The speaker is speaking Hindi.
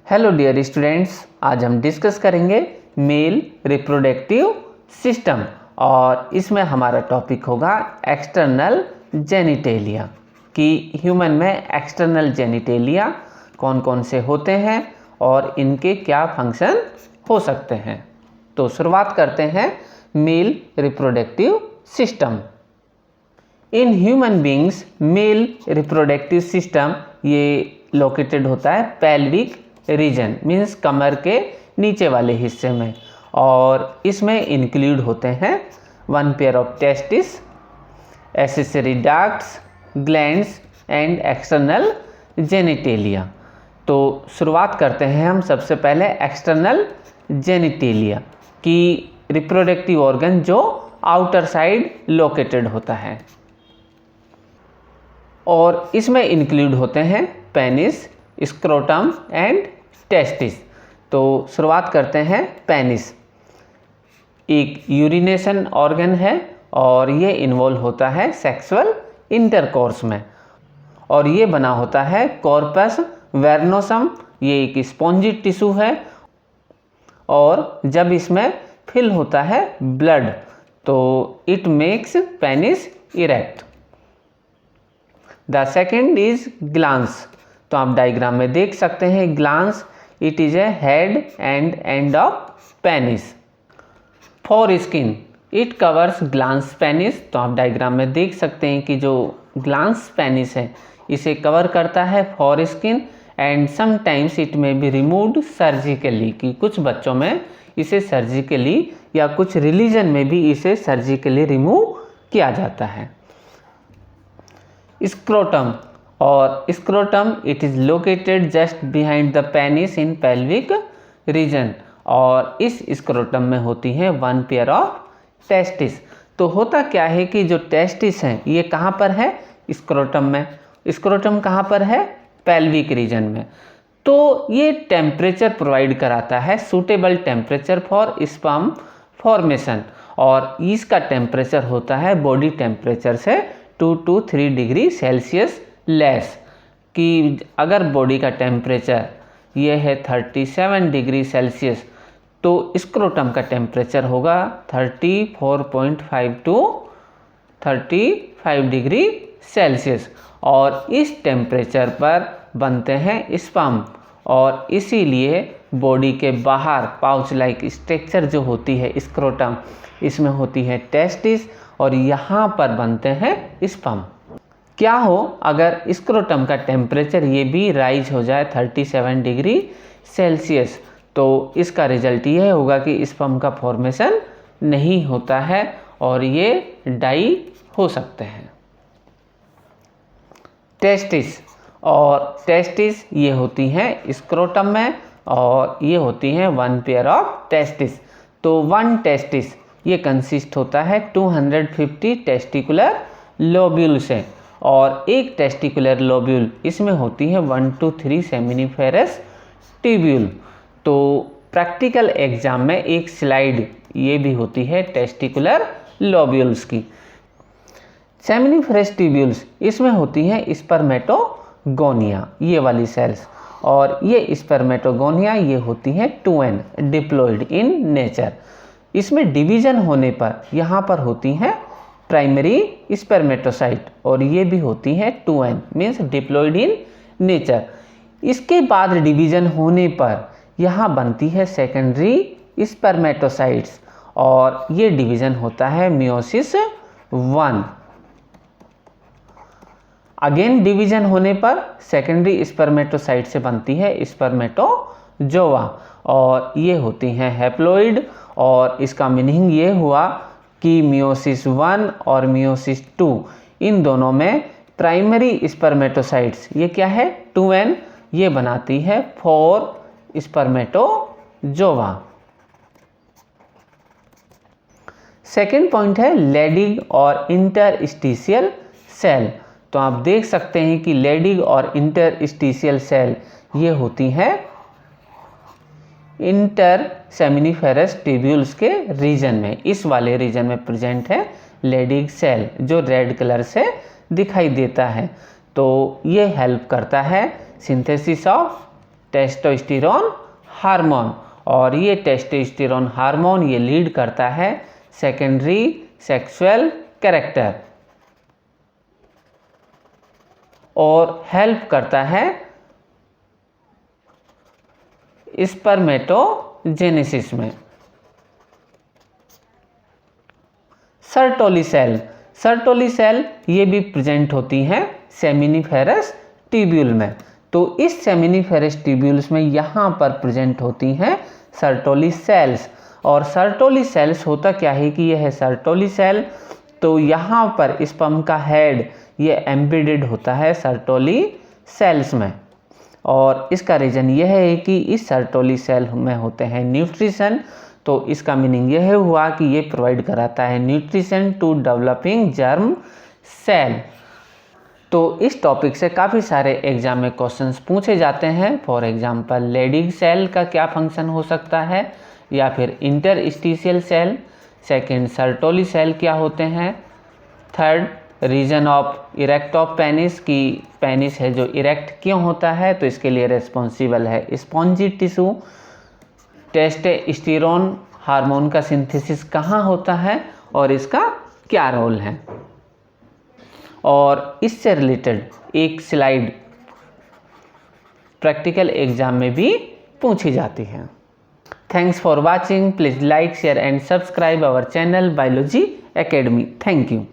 हेलो डियर स्टूडेंट्स, आज हम डिस्कस करेंगे मेल रिप्रोडक्टिव सिस्टम और इसमें हमारा टॉपिक होगा एक्सटर्नल जेनिटेलिया कि ह्यूमन में एक्सटर्नल जेनिटेलिया कौन कौन से होते हैं और इनके क्या फंक्शन हो सकते हैं। तो शुरुआत करते हैं male reproductive system. In human beings male reproductive system ये लोकेटेड होता है पेल्विक रीजन मीन्स कमर के नीचे वाले हिस्से में, और इसमें इंक्लूड होते हैं 1 pair of testis, accessory ducts, glands and external genitalia. तो शुरुआत करते हैं हम सबसे पहले एक्सटर्नल जेनिटेलिया की रिप्रोडक्टिव ऑर्गन जो आउटर साइड लोकेटेड होता है, और इसमें इंक्लूड होते हैं पेनिस, स्क्रोटम एंड टेस्टिस। तो शुरुआत करते हैं पेनिस। एक यूरिनेशन ऑर्गन है और ये इन्वॉल्व होता है सेक्सुअल इंटरकोर्स में, और ये बना होता है कॉर्पस वेर्नोसम। ये एक स्पॉन्जी टिश्यू है और जब इसमें फिल होता है ब्लड तो it makes penis erect. The second is glans. तो आप डायग्राम में देख सकते हैं glans, it is a head and end of penis. Foreskin, it covers glans penis. तो आप डायग्राम में देख सकते हैं कि जो ग्लांस पेनिस है इसे कवर करता है for skin, and sometimes it में बी रिमूव्ड सर्जिकली, कि कुछ बच्चों में इसे सर्जिकली या कुछ रिलीजन में भी इसे सर्जिकली रिमूव किया जाता है। स्क्रोटम और scrotum, it is located just behind the penis in pelvic region, और इस स्क्रोटम में होती है 1 पेयर ऑफ टेस्टिस। तो होता क्या है कि जो टेस्टिस हैं ये कहाँ पर है? स्क्रोटम में। स्क्रोटम कहाँ पर है? पेल्विक रीजन में। तो ये टेम्परेचर प्रोवाइड कराता है, suitable temperature for sperm formation, और इसका टेम्परेचर होता है बॉडी टेम्परेचर से 2 to 3 डिग्री सेल्सियस लेस। कि अगर बॉडी का टेम्परेचर ये है 37 डिग्री सेल्सियस तो स्क्रोटम का टेम्परेचर होगा 34.5 to 35 डिग्री सेल्सियस, और इस टेम्परेचर पर बनते हैं स्पर्म, और इसीलिए बॉडी के बाहर पाउच लाइक स्ट्रक्चर जो होती है स्क्रोटम, इसमें होती है टेस्टिस और यहाँ पर बनते हैं स्पर्म। क्या हो अगर स्क्रोटम का टेम्परेचर ये भी राइज हो जाए 37 डिग्री सेल्सियस, तो इसका रिजल्ट ये होगा कि स्पर्म का फॉर्मेशन नहीं होता है और ये डाई हो सकते हैं। टेस्टिस, और टेस्टिस ये होती हैं स्क्रोटम में और ये होती हैं 1 पेयर ऑफ टेस्टिस। तो 1 टेस्टिस ये कंसिस्ट होता है 250 टेस्टिकुलर लोब्यूल से, और एक टेस्टिकुलर लोब्यूल इसमें होती है 1 to 3 सेमिनिफेरस ट्यूब्यूल। तो प्रैक्टिकल एग्जाम में एक स्लाइड ये भी होती है टेस्टिकुलर लोब्यूल्स की। सेमिनिफेरस ट्यूब्यूल्स इसमें होती हैं स्पर्मेटोगोनिया, ये वाली सेल्स, और ये स्पर्मेटोगोनिया ये होती हैं 2n डिप्लॉयड इन नेचर। इसमें डिवीजन होने पर यहाँ पर होती हैं प्राइमरी स्पर्मेटोसाइट, और ये भी होती हैं 2n means diploid in nature. इसके बाद डिवीजन होने पर यहाँ बनती है सेकेंडरी स्पर्मेटोसाइट्स, और ये डिवीजन होता है मियोसिस 1। अगेन डिवीजन होने पर सेकेंडरी स्पर्मेटोसाइट से बनती है स्पर्मेटोजोआ, और ये होती हैं हैप्लॉइड, और इसका मीनिंग ये हुआ कि मियोसिस 1 और मियोसिस 2 इन दोनों में प्राइमरी स्पर्मेटोसाइट्स ये क्या है 2n, ये बनाती है 4 स्पर्मेटोजोआ। सेकेंड पॉइंट है लेडिग और इंटरस्टिशियल सेल। तो आप देख सकते हैं कि लेडिग और इंटरस्टिशियल सेल ये होती हैं इंटर सेमिनिफेरस ट्यूब्यूल्स के रीजन में, इस वाले रीजन में प्रेजेंट है लेडिग सेल जो रेड कलर से दिखाई देता है। तो ये हेल्प करता है सिंथेसिस ऑफ टेस्टोस्टेरोन हार्मोन, और ये टेस्टोस्टेरोन हार्मोन ये लीड करता है सेकेंडरी सेक्सुअल कैरेक्टर और हेल्प करता है स्पर्मेटोजेनेसिस में। सर्टोली सेल, सर्टोली सेल ये भी प्रेजेंट होती हैं सेमिनिफेरस ट्यूब्यूल में। तो इस सेमिनिफेरस ट्यूब्यूल्स में यहाँ पर प्रेजेंट होती हैं सर्टोली सेल्स। और सर्टोली सेल्स होता क्या है कि यह है सर्टोली सेल, तो यहाँ पर स्पर्म का हेड ये एम्बेडेड होता है सर्टोली सेल्स में। और इसका रीज़न यह है कि इस सर्टोली सेल में होते हैं न्यूट्रिशन, तो इसका मीनिंग यह हुआ कि ये प्रोवाइड कराता है nutrition to developing germ cell. तो इस टॉपिक से काफ़ी सारे एग्जाम में क्वेश्चंस पूछे जाते हैं। फॉर एग्जांपल लेडिग सेल का क्या फंक्शन हो सकता है, या फिर interstitial cell. Second sertoli cell क्या होते हैं। Third region of erect of penis, की पेनिस है जो इरेक्ट क्यों होता है, तो इसके लिए रिस्पॉन्सिबल है स्पॉन्जी टिश्यू। टेस्टोस्टेरोन हार्मोन का सिंथेसिस कहाँ होता है और इसका क्या रोल है। और इससे रिलेटेड एक स्लाइड प्रैक्टिकल एग्जाम में भी पूछी जाती है। Thanks for watching. Please like share and subscribe our channel biology academy. Thank you.